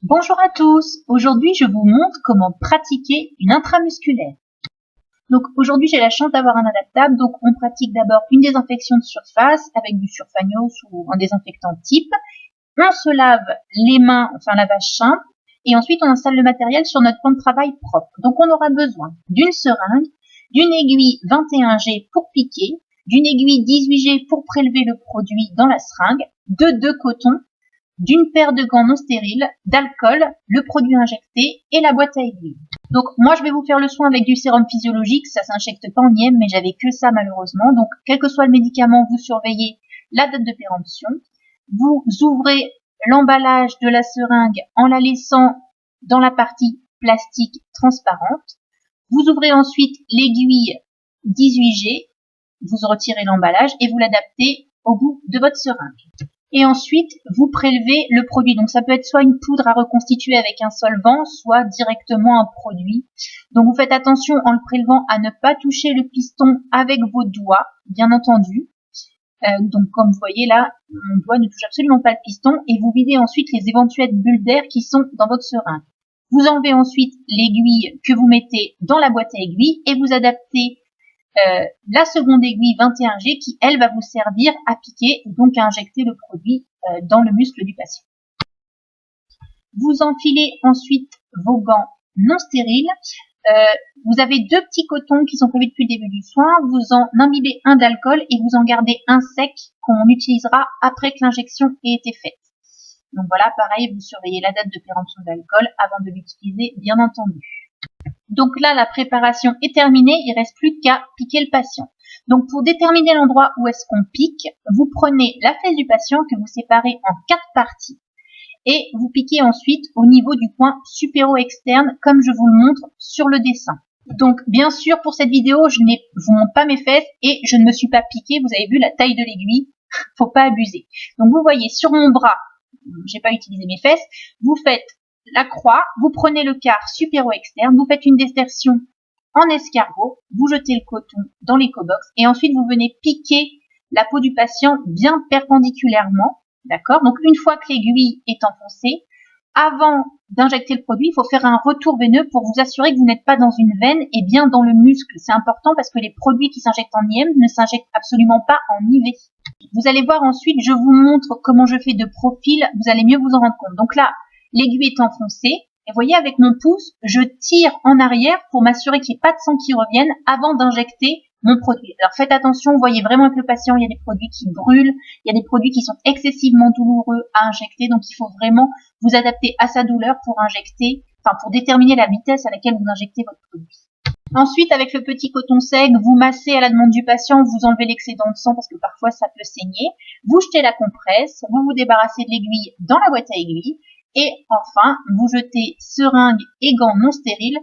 Bonjour à tous, aujourd'hui je vous montre comment pratiquer une intramusculaire. Donc aujourd'hui j'ai la chance d'avoir un adaptable, donc on pratique d'abord une désinfection de surface avec du Surfagnos ou un désinfectant type. On se lave les mains, enfin lavage simple, et ensuite on installe le matériel sur notre plan de travail propre. Donc on aura besoin d'une seringue, d'une aiguille 21G pour piquer, d'une aiguille 18G pour prélever le produit dans la seringue, de coton, d'une paire de gants non stériles, d'alcool, le produit injecté et la boîte à aiguilles. Donc moi je vais vous faire le soin avec du sérum physiologique, ça s'injecte pas en IM mais j'avais que ça malheureusement. Donc quel que soit le médicament, vous surveillez la date de péremption. Vous ouvrez l'emballage de la seringue en la laissant dans la partie plastique transparente. Vous ouvrez ensuite l'aiguille 18G, vous retirez l'emballage et vous l'adaptez au bout de votre seringue. Et ensuite, vous prélevez le produit. Donc, ça peut être soit une poudre à reconstituer avec un solvant, soit directement un produit. Donc, vous faites attention en le prélevant à ne pas toucher le piston avec vos doigts, bien entendu. Donc, comme vous voyez là, mon doigt ne touche absolument pas le piston. Et vous videz ensuite les éventuelles bulles d'air qui sont dans votre seringue. Vous enlevez ensuite l'aiguille que vous mettez dans la boîte à aiguilles et vous adaptez la seconde aiguille 21G qui, elle, va vous servir à piquer, donc à injecter le produit dans le muscle du patient. Vous enfilez ensuite vos gants non stériles. Vous avez deux petits cotons qui sont prévus depuis le début du soin. Vous en imbibez un d'alcool et vous en gardez un sec qu'on utilisera après que l'injection ait été faite. Donc voilà, pareil, vous surveillez la date de péremption de l'alcool avant de l'utiliser, bien entendu. Donc là, la préparation est terminée, il ne reste plus qu'à piquer le patient. Donc pour déterminer l'endroit où est-ce qu'on pique, vous prenez la fesse du patient que vous séparez en 4 parties et vous piquez ensuite au niveau du coin supéro-externe comme je vous le montre sur le dessin. Donc bien sûr, pour cette vidéo, je ne vous montre pas mes fesses et je ne me suis pas piquée, vous avez vu la taille de l'aiguille, faut pas abuser. Donc vous voyez sur mon bras, j'ai pas utilisé mes fesses, vous faites la croix, vous prenez le quart supéro-externe, vous faites une désertion en escargot, vous jetez le coton dans l'éco-box et ensuite vous venez piquer la peau du patient bien perpendiculairement, d'accord? Donc une fois que l'aiguille est enfoncée, avant d'injecter le produit, il faut faire un retour veineux pour vous assurer que vous n'êtes pas dans une veine et bien dans le muscle. C'est important parce que les produits qui s'injectent en IM ne s'injectent absolument pas en IV. Vous allez voir ensuite, je vous montre comment je fais de profil, vous allez mieux vous en rendre compte. Donc là, l'aiguille est enfoncée, et vous voyez avec mon pouce, je tire en arrière pour m'assurer qu'il n'y ait pas de sang qui revienne avant d'injecter mon produit. Alors faites attention, vous voyez vraiment avec le patient, il y a des produits qui brûlent, il y a des produits qui sont excessivement douloureux à injecter, donc il faut vraiment vous adapter à sa douleur pour injecter, enfin pour déterminer la vitesse à laquelle vous injectez votre produit. Ensuite, avec le petit coton sec, vous massez à la demande du patient, vous enlevez l'excédent de sang parce que parfois ça peut saigner, vous jetez la compresse, vous vous débarrassez de l'aiguille dans la boîte à aiguilles, et enfin, vous jetez seringue et gants non stériles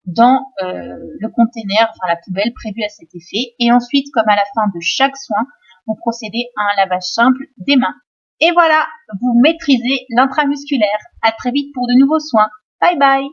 dans le container, enfin la poubelle prévue à cet effet. Et ensuite, comme à la fin de chaque soin, vous procédez à un lavage simple des mains. Et voilà, vous maîtrisez l'intramusculaire. À très vite pour de nouveaux soins. Bye bye!